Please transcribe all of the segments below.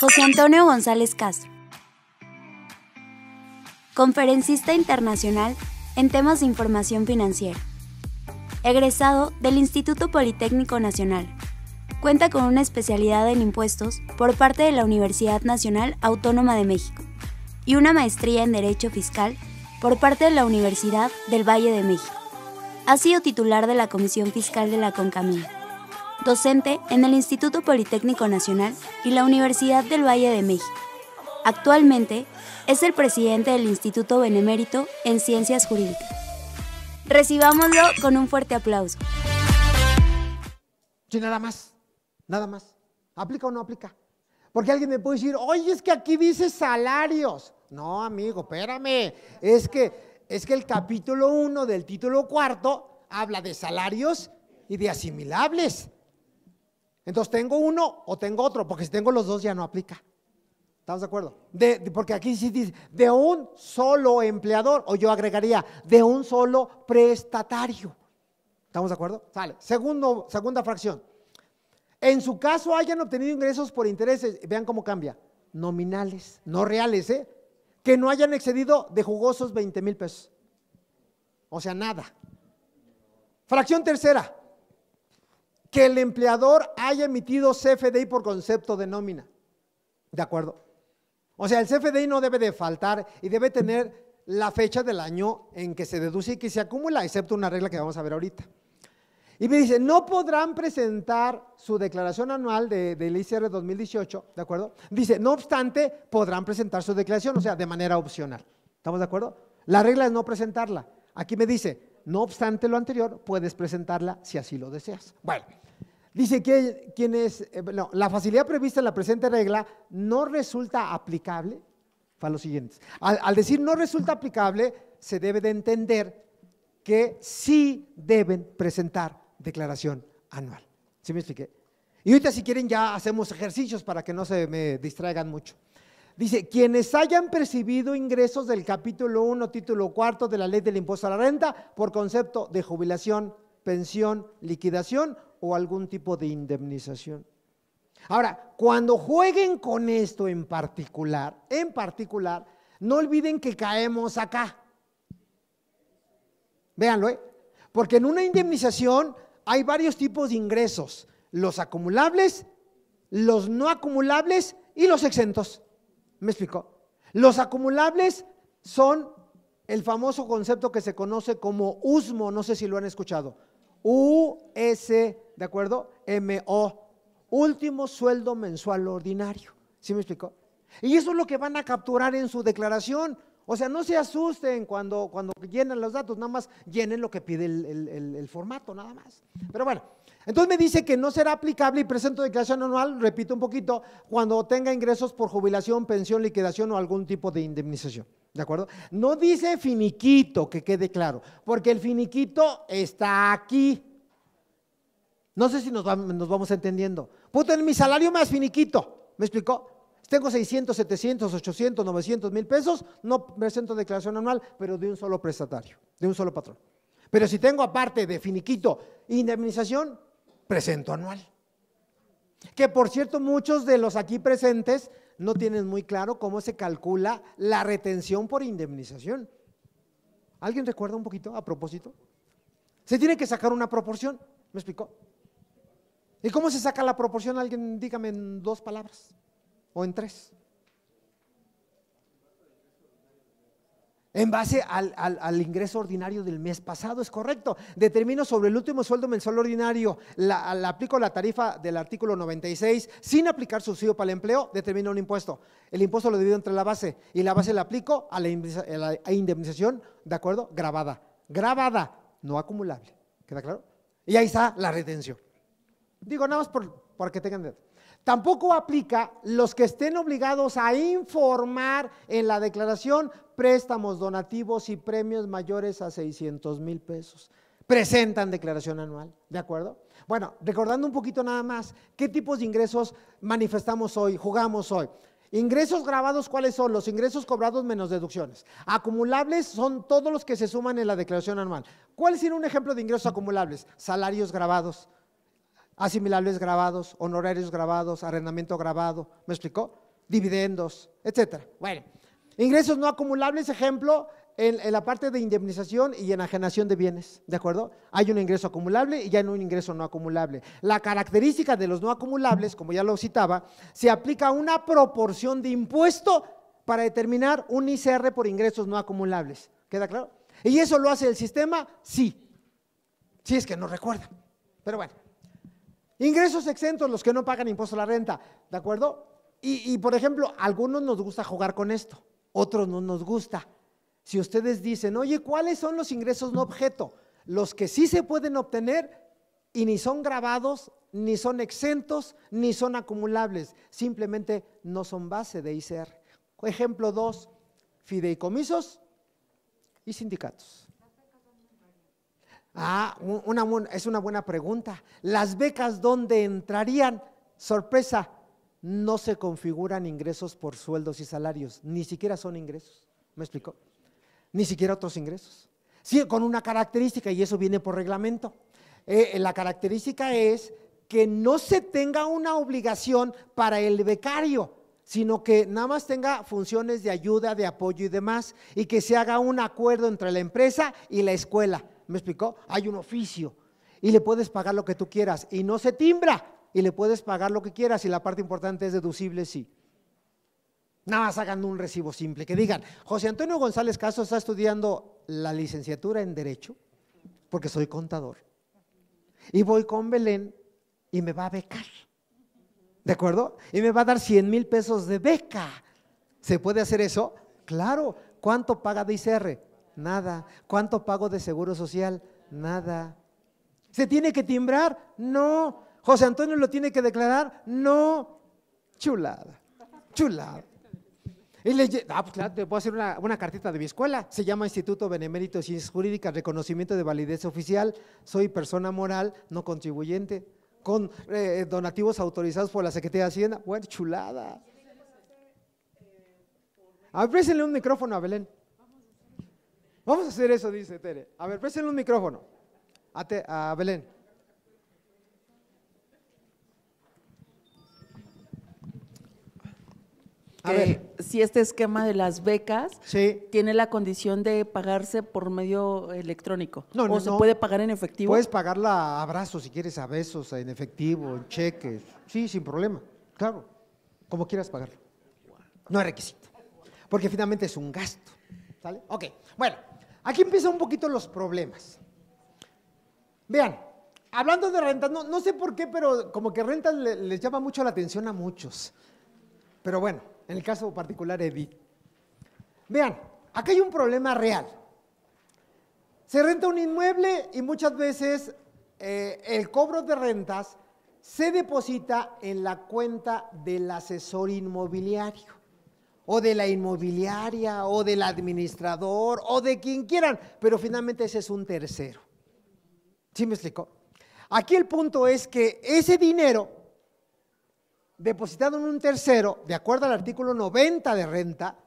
José Antonio González Castro, conferencista internacional en temas de información financiera, egresado del Instituto Politécnico Nacional, cuenta con una especialidad en impuestos por parte de la Universidad Nacional Autónoma de México y una maestría en Derecho Fiscal por parte de la Universidad del Valle de México. Ha sido titular de la Comisión Fiscal de la CONCAMIN, docente en el Instituto Politécnico Nacional y la Universidad del Valle de México. Actualmente es el presidente del Instituto Benemérito en Ciencias Jurídicas. Recibámoslo con un fuerte aplauso. Sí, nada más, nada más. ¿Aplica o no aplica? Porque alguien me puede decir, oye, es que aquí dice salarios. No, amigo, espérame. Es que el capítulo 1 del título 4 habla de salarios y de asimilables. Entonces, ¿tengo uno o tengo otro? Porque si tengo los dos ya no aplica. ¿Estamos de acuerdo? Porque aquí sí dice de un solo empleador, o yo agregaría de un solo prestatario. ¿Estamos de acuerdo? Sale. Segunda fracción. En su caso hayan obtenido ingresos por intereses, vean cómo cambia, nominales, no reales, que no hayan excedido de jugosos 20,000 pesos. O sea, nada. Fracción tercera. Que el empleador haya emitido CFDI por concepto de nómina. ¿De acuerdo? O sea, el CFDI no debe de faltar y debe tener la fecha del año en que se deduce y que se acumula, excepto una regla que vamos a ver ahorita. Y me dice, no podrán presentar su declaración anual del ICR 2018, ¿de acuerdo? Dice, no obstante, podrán presentar su declaración, o sea, de manera opcional. ¿Estamos de acuerdo? La regla es no presentarla. Aquí me dice, no obstante lo anterior, puedes presentarla si así lo deseas. Bueno, dice que la facilidad prevista en la presente regla no resulta aplicable para los siguientes. Al decir no resulta aplicable, se debe de entender que sí deben presentar declaración anual. ¿Sí me expliqué? Y ahorita si quieren ya hacemos ejercicios para que no se me distraigan mucho. Dice, quienes hayan percibido ingresos del capítulo 1, título 4 de la ley del impuesto a la renta por concepto de jubilación, pensión, liquidación o algún tipo de indemnización. Ahora, cuando jueguen con esto en particular, no olviden que caemos acá. Véanlo, porque en una indemnización hay varios tipos de ingresos, los acumulables, los no acumulables y los exentos. ¿Me explico? Los acumulables son el famoso concepto que se conoce como USMO, no sé si lo han escuchado. U-S, ¿de acuerdo? M-O, último sueldo mensual ordinario. ¿Sí me explico? Y eso es lo que van a capturar en su declaración. O sea, no se asusten cuando llenan los datos, nada más llenen lo que pide el formato, nada más. Pero bueno, entonces me dice que no será aplicable y presento declaración anual, repito un poquito, cuando tenga ingresos por jubilación, pensión, liquidación o algún tipo de indemnización. ¿De acuerdo? No dice finiquito, que quede claro, porque el finiquito está aquí. No sé si nos vamos entendiendo. Puedo tener mi salario más finiquito, ¿me explicó? Tengo 600, 700, 800, 900 mil pesos, no presento declaración anual, pero de un solo prestatario, de un solo patrón. Pero si tengo aparte de finiquito indemnización, presento anual. Que por cierto, muchos de los aquí presentes no tienen muy claro cómo se calcula la retención por indemnización. ¿Alguien recuerda un poquito a propósito? Se tiene que sacar una proporción, ¿me explicó? ¿Y cómo se saca la proporción? Alguien dígame en 2 palabras. ¿O en 3? En base al ingreso ordinario del mes pasado, es correcto. Determino sobre el último sueldo mensual ordinario, aplico la tarifa del artículo 96, sin aplicar subsidio para el empleo, determino un impuesto. El impuesto lo divido entre la base, y la base la aplico a la indemnización, ¿de acuerdo? Grabada, no acumulable. ¿Queda claro? Y ahí está la retención. Digo, nada más por que tengan. Tampoco aplica los que estén obligados a informar en la declaración préstamos, donativos y premios mayores a 600 mil pesos. presentan declaración anual, ¿de acuerdo? Bueno, recordando un poquito nada más, ¿qué tipos de ingresos manifestamos hoy, jugamos hoy? Ingresos grabados, ¿cuáles son? Los ingresos cobrados menos deducciones. Acumulables son todos los que se suman en la declaración anual. ¿Cuál sería un ejemplo de ingresos acumulables? Salarios grabados, asimilables grabados, honorarios grabados, arrendamiento grabado, ¿me explicó? Dividendos, etcétera. Bueno, ingresos no acumulables, ejemplo, en la parte de indemnización y enajenación de bienes, ¿de acuerdo? Hay un ingreso acumulable y hay un ingreso no acumulable. La característica de los no acumulables, como ya lo citaba, se aplica una proporción de impuesto para determinar un ICR por ingresos no acumulables. ¿Queda claro? ¿Y eso lo hace el sistema? Sí. Sí, es que no recuerda. Pero bueno. Ingresos exentos, los que no pagan impuesto a la renta, ¿de acuerdo? Y por ejemplo, a algunos nos gusta jugar con esto, otros no nos gusta. Si ustedes dicen, oye, ¿cuáles son los ingresos no objeto? Los que sí se pueden obtener y ni son grabados, ni son exentos, ni son acumulables, simplemente no son base de ICR. Ejemplo 2, fideicomisos y sindicatos. Es una buena pregunta. Las becas, ¿dónde entrarían? Sorpresa, no se configuran ingresos por sueldos y salarios, ni siquiera son ingresos. ¿Me explicó? Ni siquiera otros ingresos. Sí, con una característica, y eso viene por reglamento. La característica es que no se tenga una obligación para el becario, sino que nada más tenga funciones de ayuda, de apoyo y demás, y que se haga un acuerdo entre la empresa y la escuela. ¿Me explicó? Hay un oficio y le puedes pagar lo que tú quieras y no se timbra y le puedes pagar lo que quieras y la parte importante es deducible, sí. Nada más hagan un recibo simple, que digan, José Antonio González Caso está estudiando la licenciatura en Derecho, porque soy contador, y voy con Belén y me va a becar, ¿de acuerdo? Y me va a dar 100,000 pesos de beca. ¿Se puede hacer eso? Claro. ¿Cuánto paga de ICR? Nada. ¿Cuánto pago de Seguro Social? Nada. ¿Se tiene que timbrar? No. ¿José Antonio lo tiene que declarar? No. Chulada, chulada. Y pues claro, te puedo hacer una cartita de mi escuela, se llama Instituto Benemérito de Ciencias Jurídicas, reconocimiento de validez oficial, soy persona moral, no contribuyente, con donativos autorizados por la Secretaría de Hacienda. Bueno, chulada. A ver, préstenle un micrófono a Belén. Vamos a hacer eso, dice Tere. A ver, préstenle un micrófono a Belén. Si este esquema de las becas sí. tiene la condición de pagarse por medio electrónico, no, se puede pagar en efectivo. Puedes pagarla a abrazos si quieres, a besos, en efectivo, en cheques, sí, sin problema, claro, como quieras pagarlo. No hay requisito, porque finalmente es un gasto, ¿sale? Ok, bueno, aquí empiezan un poquito los problemas. Vean, hablando de rentas, no sé por qué, pero como que rentas les llama mucho la atención a muchos, pero bueno. En el caso particular, Edith. Vean, aquí hay un problema real. Se renta un inmueble y muchas veces el cobro de rentas se deposita en la cuenta del asesor inmobiliario, o de la inmobiliaria, o del administrador, o de quien quieran, pero finalmente ese es un tercero. ¿Sí me explicó? Aquí el punto es que ese dinero depositado en un tercero, de acuerdo al artículo 90 de renta,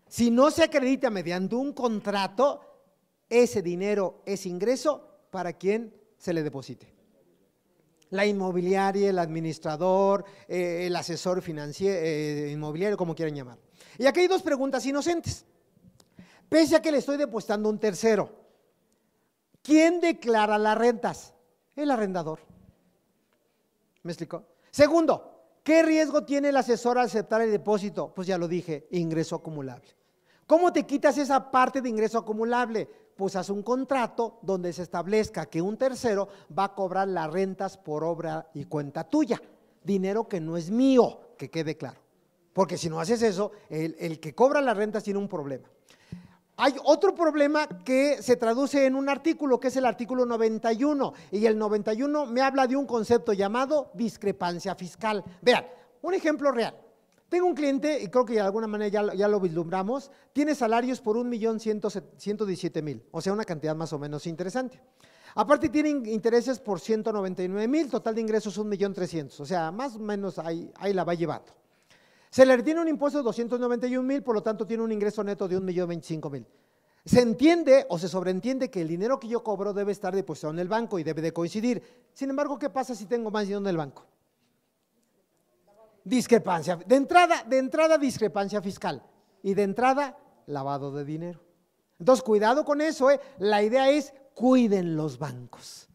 si no se acredita mediante un contrato, ese dinero es ingreso para quien se le deposite. La inmobiliaria, el administrador, el asesor financiero, inmobiliario, como quieran llamar. Y aquí hay dos preguntas inocentes. Pese a que le estoy depositando un tercero, ¿quién declara las rentas? El arrendador. ¿Me explicó? Segundo, ¿qué riesgo tiene el asesor al aceptar el depósito? Pues ya lo dije, ingreso acumulable. ¿Cómo te quitas esa parte de ingreso acumulable? Pues haz un contrato donde se establezca que un tercero va a cobrar las rentas por obra y cuenta tuya, dinero que no es mío, que quede claro. Porque si no haces eso, el que cobra las rentas tiene un problema. Hay otro problema que se traduce en un artículo, que es el artículo 91, y el 91 me habla de un concepto llamado discrepancia fiscal. Vean, un ejemplo real. Tengo un cliente, y creo que de alguna manera ya lo vislumbramos, tiene salarios por 1.117.000, o sea, una cantidad más o menos interesante. Aparte tiene intereses por 199.000, total de ingresos 1.300.000, o sea, más o menos ahí la va llevando. Se le retiene un impuesto de 291.000, por lo tanto tiene un ingreso neto de 1.025.000. Se entiende o se sobreentiende que el dinero que yo cobro debe estar depositado en el banco y debe de coincidir. Sin embargo, ¿qué pasa si tengo más dinero en el banco? Discrepancia. De entrada discrepancia fiscal y de entrada lavado de dinero. Entonces, cuidado con eso, La idea es cuiden los bancos.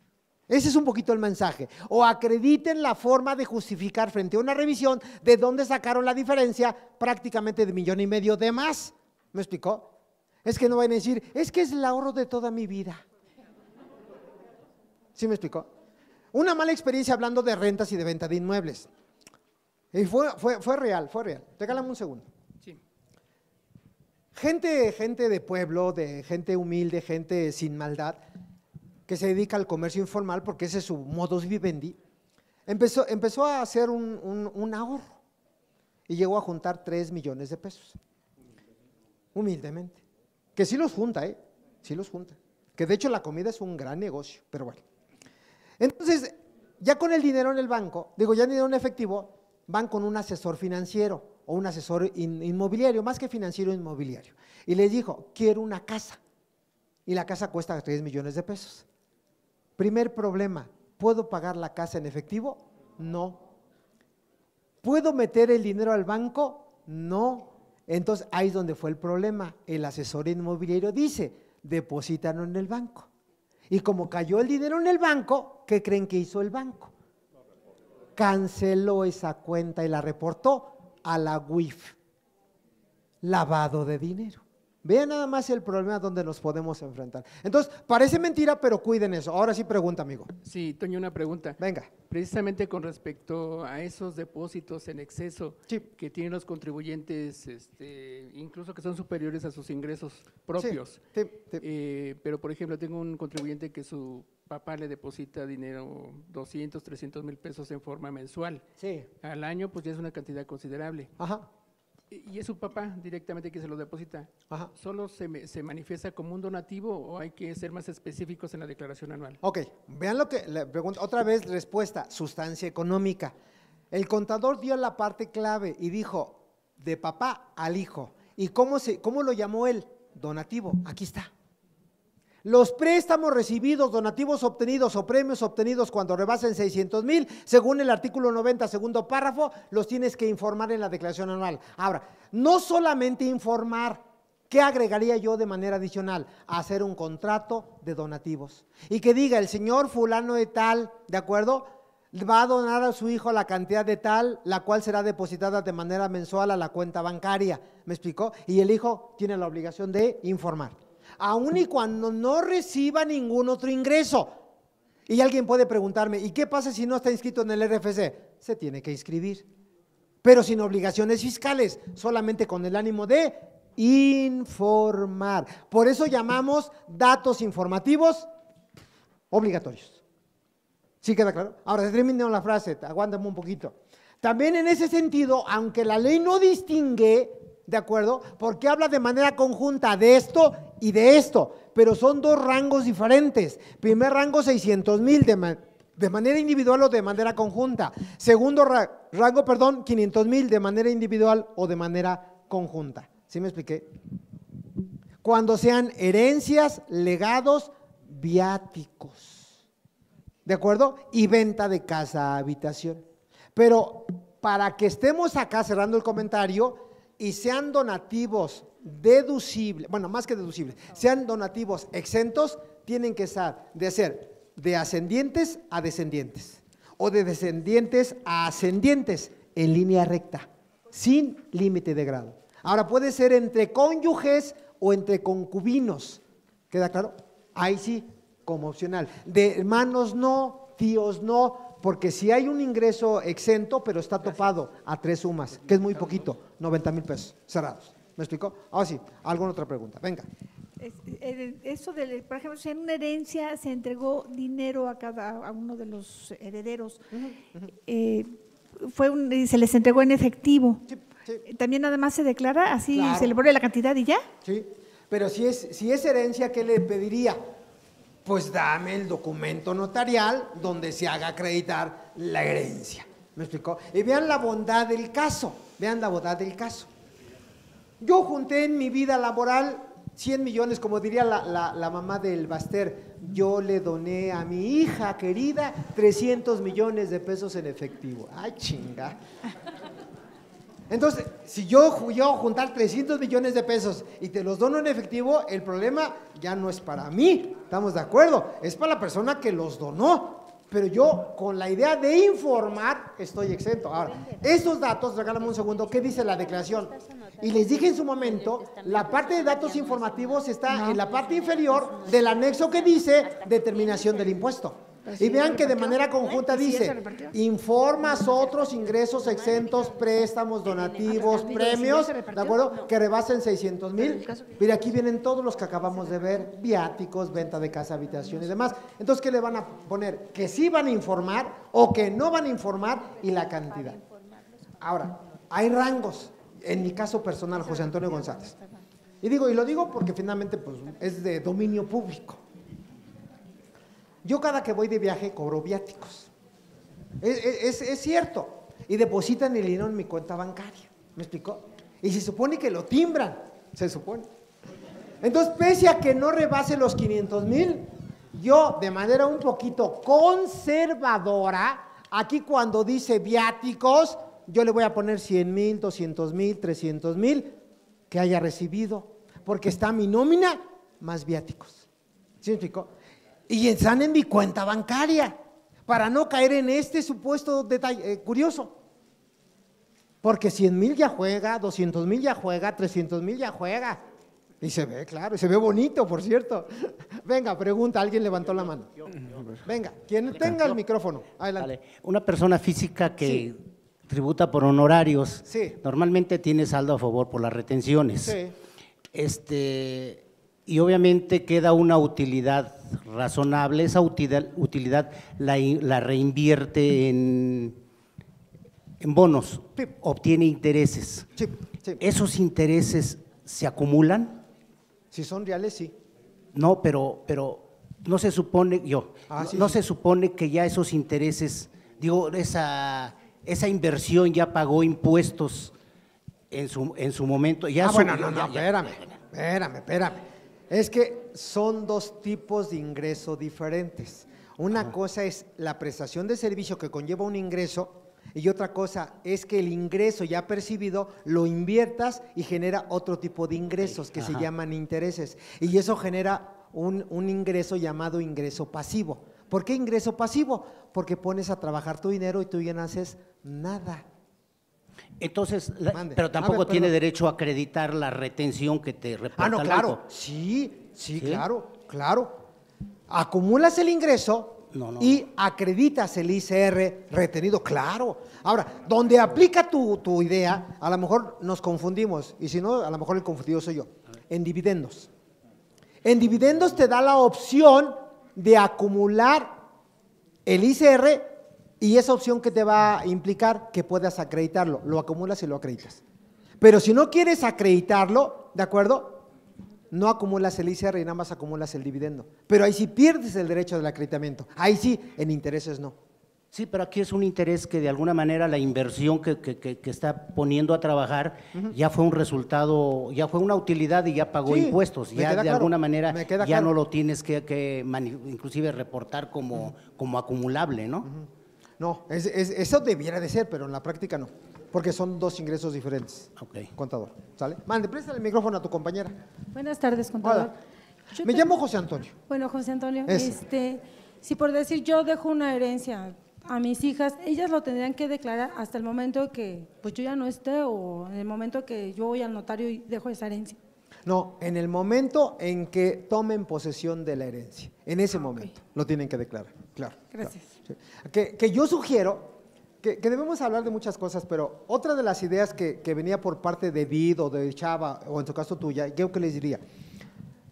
Ese es un poquito el mensaje. O acrediten la forma de justificar frente a una revisión de dónde sacaron la diferencia prácticamente de 1,5 millones de más. ¿Me explicó? Es que no van a decir, es que es el ahorro de toda mi vida. ¿Sí me explicó? Una mala experiencia hablando de rentas y de venta de inmuebles. Y fue real. Regálame un segundo. Sí. Gente de pueblo, de gente humilde, gente sin maldad, que se dedica al comercio informal porque ese es su modus vivendi, empezó a hacer un ahorro y llegó a juntar 3 millones de pesos. Humildemente. Que sí los junta, sí los junta. Que de hecho la comida es un gran negocio, pero bueno. Entonces, ya con el dinero en el banco, ya dinero en efectivo, van con un asesor financiero o un asesor inmobiliario, más que financiero, inmobiliario. Y les dijo, quiero una casa. Y la casa cuesta 3 millones de pesos. Primer problema, ¿puedo pagar la casa en efectivo? No. ¿Puedo meter el dinero al banco? No. Entonces, ahí es donde fue el problema. El asesor inmobiliario dice, deposítanlo en el banco. Y como cayó el dinero en el banco, ¿qué creen que hizo el banco? Canceló esa cuenta y la reportó a la UIF. Lavado de dinero. Vean nada más el problema donde nos podemos enfrentar. Entonces, parece mentira, pero cuiden eso. Ahora sí pregunta, amigo. Sí, Toño, una pregunta. Venga. Precisamente con respecto a esos depósitos en exceso Sí. que tienen los contribuyentes, incluso que son superiores a sus ingresos propios. Sí. Pero, por ejemplo, tengo un contribuyente que su papá le deposita dinero, 200, 300 mil pesos en forma mensual. Sí. Al año, pues ya es una cantidad considerable. Ajá. Y es su papá directamente que se lo deposita. Ajá. ¿Solo se manifiesta como un donativo o hay que ser más específicos en la declaración anual? Ok, vean lo que le pregunto, otra vez respuesta, sustancia económica. El contador dio la parte clave y dijo, de papá al hijo. ¿Y cómo lo llamó él? Donativo, aquí está. Los préstamos recibidos, donativos obtenidos o premios obtenidos cuando rebasen 600,000, según el artículo 90, segundo párrafo, los tienes que informar en la declaración anual. Ahora, no solamente informar, ¿qué agregaría yo de manera adicional? Hacer un contrato de donativos. Y que diga, el señor fulano de tal, ¿de acuerdo?, va a donar a su hijo la cantidad de tal, la cual será depositada de manera mensual a la cuenta bancaria. ¿Me explicó? Y el hijo tiene la obligación de informar. Aún y cuando no reciba ningún otro ingreso. Y alguien puede preguntarme, ¿y qué pasa si no está inscrito en el RFC? Se tiene que inscribir, pero sin obligaciones fiscales, solamente con el ánimo de informar. Por eso llamamos datos informativos obligatorios. ¿Sí queda claro? Ahora, termino la frase, aguántame un poquito. También en ese sentido, aunque la ley no distingue, ¿de acuerdo?, porque habla de manera conjunta de esto y de esto, pero son dos rangos diferentes. Primer rango 600,000 de manera individual o de manera conjunta. Segundo rango, 500,000 de manera individual o de manera conjunta. ¿Sí me expliqué? Cuando sean herencias, legados, viáticos, ¿de acuerdo? Y venta de casa, habitación. Pero para que estemos acá cerrando el comentario y sean donativos deducibles, bueno, más que deducibles, sean donativos exentos, tienen que ser de ascendientes a descendientes o de descendientes a ascendientes en línea recta, sin límite de grado. Ahora puede ser entre cónyuges o entre concubinos, ¿queda claro? Ahí sí, como opcional. De hermanos no, tíos no, porque si hay un ingreso exento, pero está topado a 3 sumas, que es muy poquito, 90,000 pesos cerrados. ¿Me explicó? Ahora sí, ¿alguna otra pregunta? Venga. Eso por ejemplo, si en una herencia se entregó dinero a uno de los herederos, se les entregó en efectivo. Sí. también nada más se declara así, Claro. se le pone la cantidad y ya. ¿Sí? Pero si es herencia, ¿qué le pediría? Pues dame el documento notarial donde se haga acreditar la herencia. ¿Me explicó? Y vean la bondad del caso, vean la bondad del caso. Yo junté en mi vida laboral 100 millones, como diría la mamá del Baster, yo le doné a mi hija querida 300 millones de pesos en efectivo. ¡Ay, chinga! Entonces, si yo juntar 300 millones de pesos y te los dono en efectivo, el problema ya no es para mí, ¿estamos de acuerdo? Es para la persona que los donó. Pero yo, con la idea de informar, estoy exento. Ahora, estos datos, regálame un segundo, ¿qué dice la declaración? Y les dije en su momento, la parte de datos informativos está en la parte inferior del anexo que dice determinación del impuesto. Y vean que de manera conjunta dice, informas otros ingresos exentos, préstamos, donativos, premios, ¿de acuerdo? Que rebasen 600,000. Mira, aquí vienen todos los que acabamos de ver, viáticos, venta de casa, habitación y demás. Entonces, ¿qué le van a poner? Que sí van a informar o que no van a informar y la cantidad. Ahora, hay rangos. En mi caso personal, José Antonio González. Y lo digo porque finalmente pues, es de dominio público. Yo cada que voy de viaje cobro viáticos. Es cierto. Y depositan el dinero en mi cuenta bancaria. ¿Me explicó? Y se supone que lo timbran. Se supone. Entonces, pese a que no rebase los 500,000, yo de manera un poquito conservadora, aquí cuando dice viáticos, yo le voy a poner 100,000, 200,000, 300,000 que haya recibido. Porque está mi nómina más viáticos. ¿Sí me explicó? Y están en mi cuenta bancaria, para no caer en este supuesto detalle curioso. Porque 100,000 ya juega, 200,000 ya juega, 300,000 ya juega. Y se ve, claro, y se ve bonito, por cierto. Venga, pregunta, alguien levantó la mano. Venga, quien tenga el micrófono, adelante. Vale. Una persona física que tributa por honorarios, Sí. normalmente tiene saldo a favor por las retenciones. Sí. Y obviamente queda una utilidad razonable, esa utilidad la reinvierte en bonos, Sí. obtiene intereses. Sí, sí. ¿Esos intereses se acumulan? Si son reales, sí. No, pero no se supone, Sí, no sí. se supone que ya esos intereses, esa inversión ya pagó impuestos en su momento. Ya Bueno, subió, no, espérame. Es que son dos tipos de ingreso diferentes. Una cosa es la prestación de servicio que conlleva un ingreso y otra cosa es que el ingreso ya percibido lo inviertas y genera otro tipo de ingresos que se llaman intereses. Y eso genera un ingreso llamado ingreso pasivo. ¿Por qué ingreso pasivo? Porque pones a trabajar tu dinero y tú ya no haces nada. Entonces, Mande. pero tampoco tiene perdón. derecho a acreditar la retención que te reporta No, el claro. banco. Sí, ¿Sí? claro. Acumulas el ingreso y acreditas el ICR retenido, claro. Ahora, donde aplica tu idea, a lo mejor nos confundimos, y si no, a lo mejor el confundido soy yo, en dividendos. En dividendos te da la opción de acumular el ICR y esa opción que te va a implicar que puedas acreditarlo, lo acumulas y lo acreditas. Pero si no quieres acreditarlo, ¿de acuerdo? No acumulas el ICR y nada más acumulas el dividendo. Pero ahí sí pierdes el derecho del acreditamiento. Ahí sí, en intereses no. Sí, pero aquí es un interés que de alguna manera la inversión que está poniendo a trabajar ya fue un resultado, ya fue una utilidad y ya pagó Sí, impuestos. me Ya queda de claro, alguna manera me queda ya claro. no lo tienes que inclusive reportar como acumulable, ¿no? No, eso debiera de ser, pero en la práctica no. Porque son dos ingresos diferentes. Ok. Contador, ¿sale? Mande, préstale el micrófono a tu compañera. Buenas tardes, contador. Hola. Yo Me llamo José Antonio. Bueno, José Antonio, Ese. si por decir yo dejo una herencia a mis hijas, ellas lo tendrían que declarar hasta el momento que pues yo ya no esté o en el momento que yo voy al notario y dejo esa herencia. No, en el momento en que tomen posesión de la herencia, en ese momento lo tienen que declarar, claro. Gracias. Claro, sí. Que yo sugiero que debemos hablar de muchas cosas, pero otra de las ideas que venía por parte de Vid o de Chava, o en su caso tuya, yo que les diría,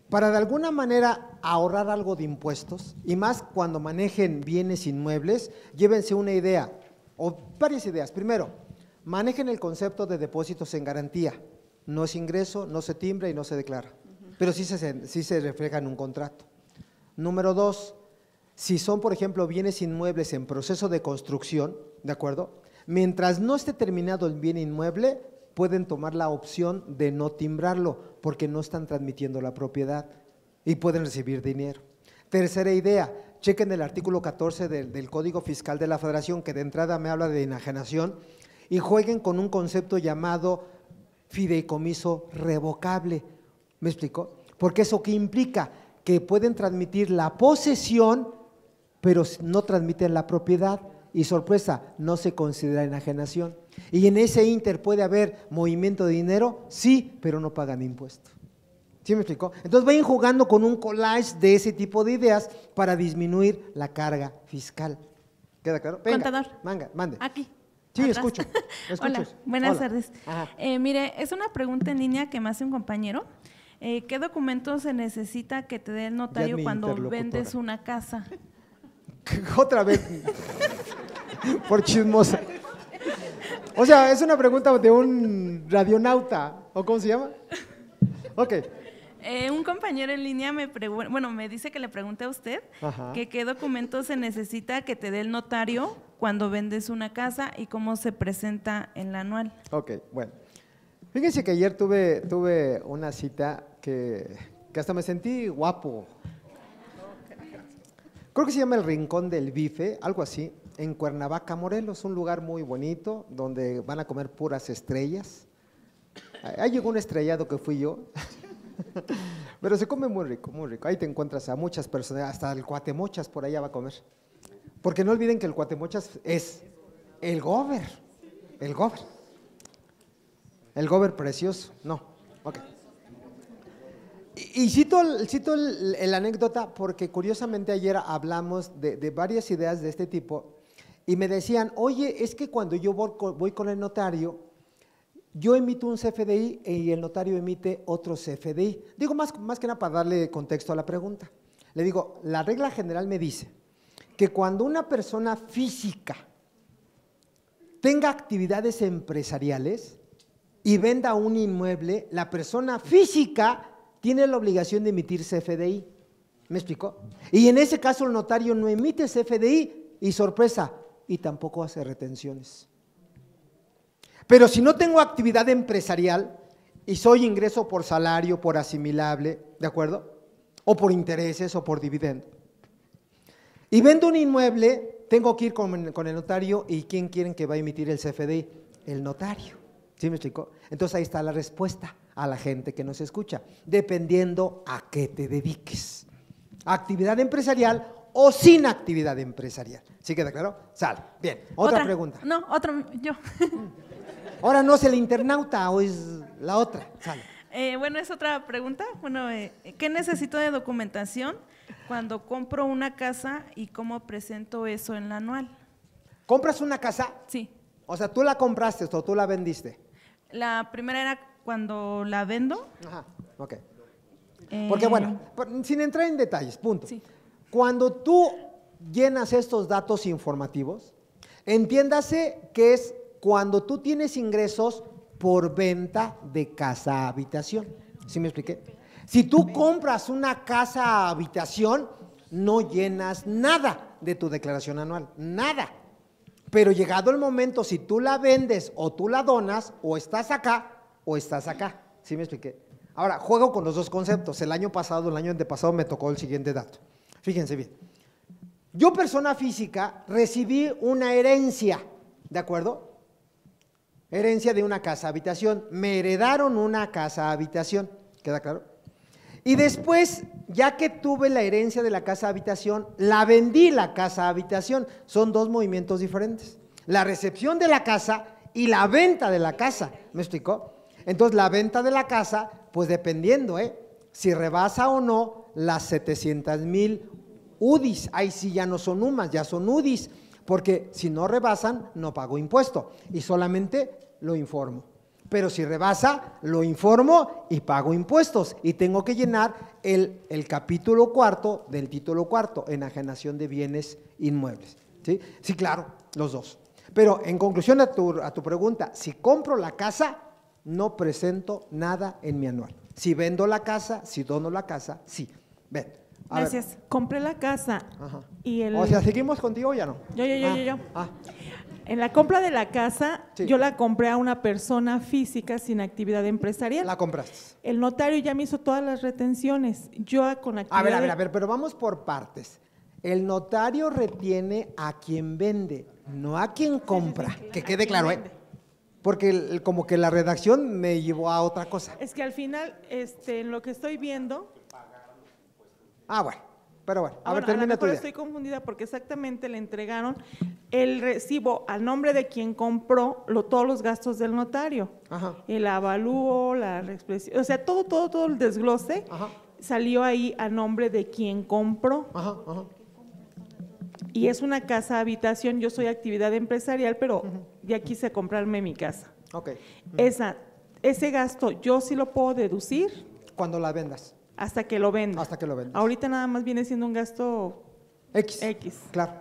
para de alguna manera ahorrar algo de impuestos, y más cuando manejen bienes inmuebles, llévense una idea, o varias ideas. Primero, Manejen el concepto de depósitos en garantía. No es ingreso, no se timbra y no se declara, pero sí se refleja en un contrato. Número 2, si son, por ejemplo, bienes inmuebles en proceso de construcción, ¿de acuerdo? Mientras no esté terminado el bien inmueble, pueden tomar la opción de no timbrarlo, porque no están transmitiendo la propiedad y pueden recibir dinero. Tercera idea, chequen el artículo 14 del Código Fiscal de la Federación, que de entrada me habla de enajenación, y jueguen con un concepto llamado fideicomiso revocable. ¿Me explico? Porque eso ¿qué implica? Que pueden transmitir la posesión, pero no transmiten la propiedad, y sorpresa, no se considera enajenación. Y en ese inter puede haber movimiento de dinero, sí, pero no pagan impuesto. ¿Sí me explicó? Entonces vayan jugando con un collage de ese tipo de ideas para disminuir la carga fiscal. ¿Queda claro? Venga, Contador. Mande. Aquí. Sí, atrás. escucho. Hola, buenas Hola. tardes. Ajá. Mire, es una pregunta en línea que me hace un compañero. ¿Qué documentos se necesita que te dé el notario mi cuando interlocutora. vendes una casa? Otra vez, por chismosa. O sea, es una pregunta de un radionauta, ¿o cómo se llama? Ok. Un compañero en línea me dice que le pregunte a usted Ajá. que qué documentos se necesita que te dé el notario cuando vendes una casa y cómo se presenta en la anual. Ok, bueno. Fíjense que ayer tuve una cita que hasta me sentí guapo. Creo que se llama el Rincón del Bife, algo así, en Cuernavaca, Morelos, un lugar muy bonito donde van a comer puras estrellas. Ahí llegó un estrellado que fui yo, pero se come muy rico, muy rico. Ahí te encuentras a muchas personas, hasta el Cuatemochas por allá va a comer. Porque no olviden que el Cuatemochas es el gober, el gober. El gober precioso, no, ok. Y cito la anécdota porque curiosamente ayer hablamos de varias ideas de este tipo y me decían, oye, es que cuando yo voy con el notario, yo emito un CFDI y el notario emite otro CFDI. Digo más que nada para darle contexto a la pregunta. Le digo, la regla general me dice que cuando una persona física tenga actividades empresariales y venda un inmueble, la persona física tiene la obligación de emitir CFDI. ¿Me explicó? Y en ese caso el notario no emite CFDI y sorpresa, y tampoco hace retenciones. Pero si no tengo actividad empresarial y soy ingreso por salario, por asimilable, ¿de acuerdo? O por intereses o por dividendo. Y vendo un inmueble, tengo que ir con el notario y ¿quién quieren que va a emitir el CFDI? El notario. ¿Sí me explicó? Entonces ahí está la respuesta a la gente que nos escucha, dependiendo a qué te dediques. Actividad empresarial o sin actividad empresarial. ¿Sí queda claro? Sale. Bien. Otra pregunta. No, yo. Ahora no es el internauta o es la otra. Sale. Bueno, es otra pregunta. Bueno, ¿qué necesito de documentación cuando compro una casa y cómo presento eso en la anual? ¿Compras una casa? Sí. O sea, ¿tú la compraste o tú la vendiste? La primera era cuando la vendo. Ajá, ok. Porque bueno, sin entrar en detalles, punto. Sí. Cuando tú llenas estos datos informativos, entiéndase que es cuando tú tienes ingresos por venta de casa-habitación. ¿Sí me expliqué? Si tú compras una casa-habitación, no llenas nada de tu declaración anual, nada. Pero llegado el momento, si tú la vendes o tú la donas, o estás acá o estás acá. ¿Sí me expliqué? Ahora, juego con los dos conceptos. El año antepasado me tocó el siguiente dato. Fíjense bien. Yo, persona física, recibí una herencia, ¿de acuerdo? Herencia de una casa-habitación. Me heredaron una casa-habitación. ¿Queda claro? Y después, ya que tuve la herencia de la casa-habitación, la vendí la casa-habitación. Son dos movimientos diferentes. La recepción de la casa y la venta de la casa. ¿Me explicó? Entonces, la venta de la casa, pues dependiendo, si rebasa o no las 700,000 UDIs. Ahí sí ya no son UMAS, ya son UDIs, porque si no rebasan, no pago impuesto y solamente lo informo. Pero si rebasa, lo informo y pago impuestos y tengo que llenar el capítulo 4 del título 4, enajenación de bienes inmuebles. ¿Sí? Sí, claro, los dos. Pero en conclusión a tu pregunta, si compro la casa, no presento nada en mi anual. Si vendo la casa, si dono la casa, sí. Ven. a ver. Gracias. Compré la casa Ajá. y el… O sea, ¿seguimos contigo o ya no? Yo. Ah, En la compra de la casa, Sí. yo la compré a una persona física sin actividad empresarial. la compraste. El notario ya me hizo todas las retenciones. Yo con actividad… A ver, pero vamos por partes. El notario retiene a quien vende, no a quien compra. Que quede claro, ¿eh? Porque como que la redacción me llevó a otra cosa. Es que al final, en lo que estoy viendo… Ah, bueno, pero bueno, a ver, lo termina tu mejor idea. estoy confundida porque exactamente le entregaron el recibo al nombre de quien compró todos los gastos del notario. Ajá. El avalúo, la reexpresión, o sea, todo el desglose Ajá. salió ahí a nombre de quien compró. Ajá. Y es una casa habitación, yo soy actividad empresarial, pero ya quise comprarme mi casa. Ok. Ese gasto yo sí lo puedo deducir Cuando la vendas. hasta que lo venda. Hasta que lo vendas. Ahorita nada más viene siendo un gasto X. X. Claro.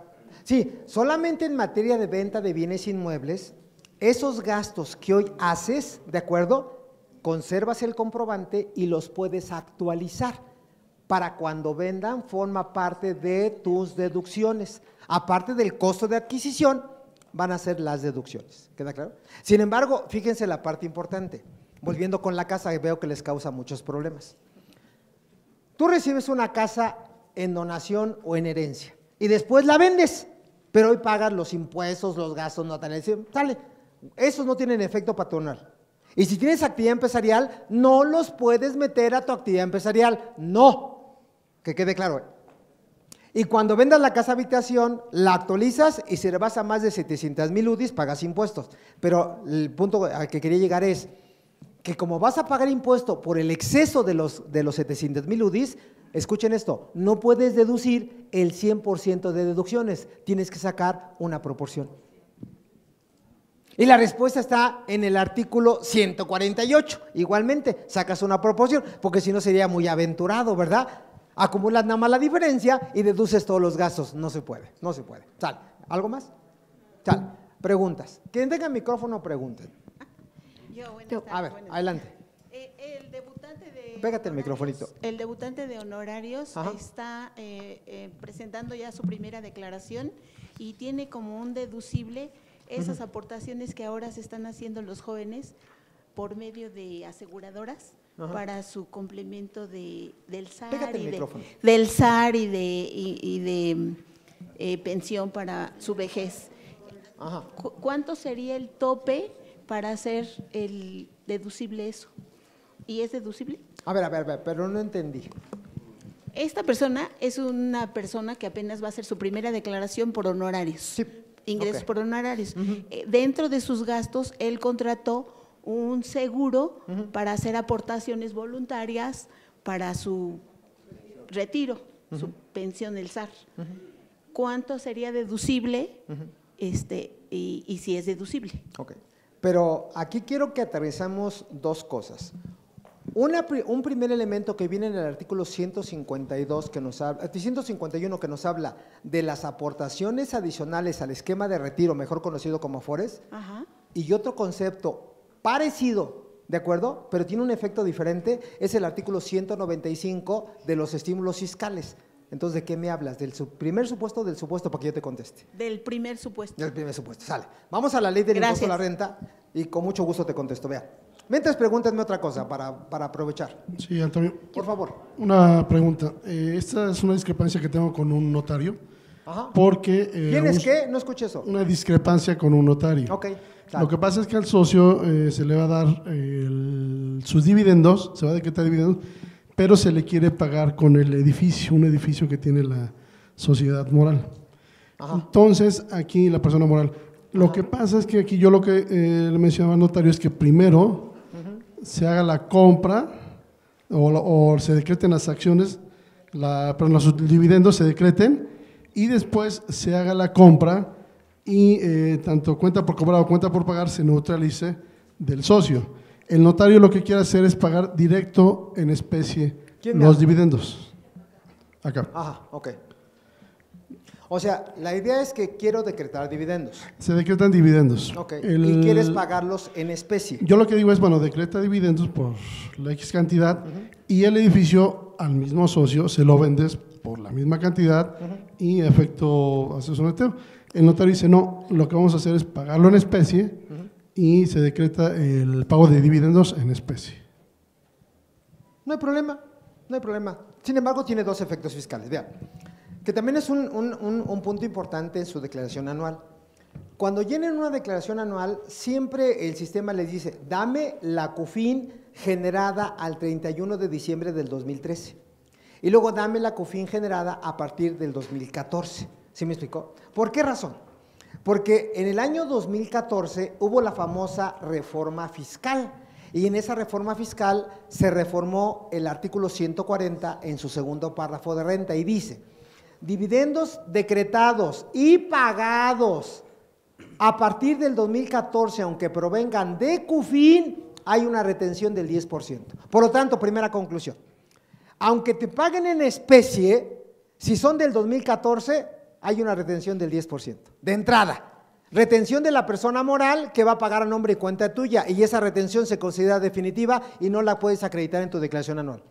Sí, solamente en materia de venta de bienes inmuebles, esos gastos que hoy haces, ¿de acuerdo? Conservas el comprobante y los puedes actualizar. Para cuando vendan, forma parte de tus deducciones. Aparte del costo de adquisición, van a ser las deducciones. ¿Queda claro? Sin embargo, fíjense la parte importante. Volviendo con la casa, veo que les causa muchos problemas. Tú recibes una casa en donación o en herencia y después la vendes, pero hoy pagas los impuestos, los gastos notariales, sale. Esos no tienen efecto patronal. Y si tienes actividad empresarial, no los puedes meter a tu actividad empresarial, no. Que quede claro. Y cuando vendas la casa habitación, la actualizas y si rebasa más de 700,000 UDIs, pagas impuestos. Pero el punto al que quería llegar es que como vas a pagar impuesto por el exceso de los 700,000 UDIs, escuchen esto, no puedes deducir el 100% de deducciones, tienes que sacar una proporción. Y la respuesta está en el artículo 148. Igualmente, sacas una proporción, porque si no sería muy aventurado, ¿verdad? Acumulas nada más la diferencia y deduces todos los gastos. No se puede, no se puede. Sale. ¿Algo más? Sale. Preguntas. Quien tenga micrófono, pregunten. A ver, adelante. El debutante de Pégate el microfonito. El debutante de honorarios Ajá. está presentando ya su primera declaración y tiene como un deducible esas aportaciones que ahora se están haciendo los jóvenes por medio de aseguradoras. Ajá. Para su complemento del SAR y de pensión para su vejez. Ajá. ¿Cuánto sería el tope para hacer el deducible eso? ¿Y es deducible? A ver, pero no entendí. Esta persona es una persona que apenas va a hacer su primera declaración por honorarios. Sí. Ingresos por honorarios. Dentro de sus gastos, él contrató un seguro para hacer aportaciones voluntarias para su retiro, su pensión, el SAR. ¿Cuánto sería deducible y si es deducible? Ok. Pero aquí quiero que aterrizamos dos cosas. Un primer elemento que viene en el artículo 152 que nos habla, 151 que nos habla de las aportaciones adicionales al esquema de retiro, mejor conocido como AFORES, y otro concepto parecido, ¿de acuerdo? Pero tiene un efecto diferente, es el artículo 195 de los estímulos fiscales. Entonces, ¿de qué me hablas? ¿Del primer supuesto o del supuesto para que yo te conteste? Del primer supuesto. Del primer supuesto, sale. Vamos a la ley del impuesto a la renta y con mucho gusto te contesto, vea. Mientras pregúntenme otra cosa para aprovechar. Sí, Antonio. Por favor. Una pregunta. Esta es una discrepancia que tengo con un notario. Ajá. Porque… ¿Tienes qué? No escuché eso. Una discrepancia con un notario. Ok. Claro. Lo que pasa es que al socio se le va a dar sus dividendos, se va a decretar dividendos, pero se le quiere pagar con el edificio, un edificio que tiene la sociedad moral. Ajá. Entonces, aquí la persona moral. Lo que pasa es que aquí yo lo que le mencionaba al notario es que primero se haga la compra o se decreten las acciones, los dividendos se decreten y después se haga la compra y tanto cuenta por cobrar o cuenta por pagar se neutralice del socio. El notario lo que quiere hacer es pagar directo en especie los dividendos. Acá. Ajá, ok. O sea, la idea es que quiero decretar dividendos. Se decretan dividendos. Ok. Y quieres pagarlos en especie. Yo lo que digo es, bueno, decreta dividendos por la X cantidad y el edificio al mismo socio se lo vendes por la misma cantidad y efecto haces un noteo. El notario dice, no, lo que vamos a hacer es pagarlo en especie y se decreta el pago de dividendos en especie. No hay problema, no hay problema. Sin embargo, tiene dos efectos fiscales. Vean, que también es un punto importante en su declaración anual. Cuando llenen una declaración anual, siempre el sistema les dice, dame la CUFIN generada al 31 de diciembre del 2013. Y luego dame la CUFIN generada a partir del 2014. ¿Sí me explicó? ¿Por qué razón? Porque en el año 2014 hubo la famosa reforma fiscal. Y en esa reforma fiscal se reformó el artículo 140 en su segundo párrafo de renta y dice, dividendos decretados y pagados a partir del 2014, aunque provengan de CUFIN, hay una retención del 10%. Por lo tanto, primera conclusión, aunque te paguen en especie, si son del 2014, hay una retención del 10%. De entrada, retención de la persona moral que va a pagar a nombre y cuenta tuya, y esa retención se considera definitiva y no la puedes acreditar en tu declaración anual.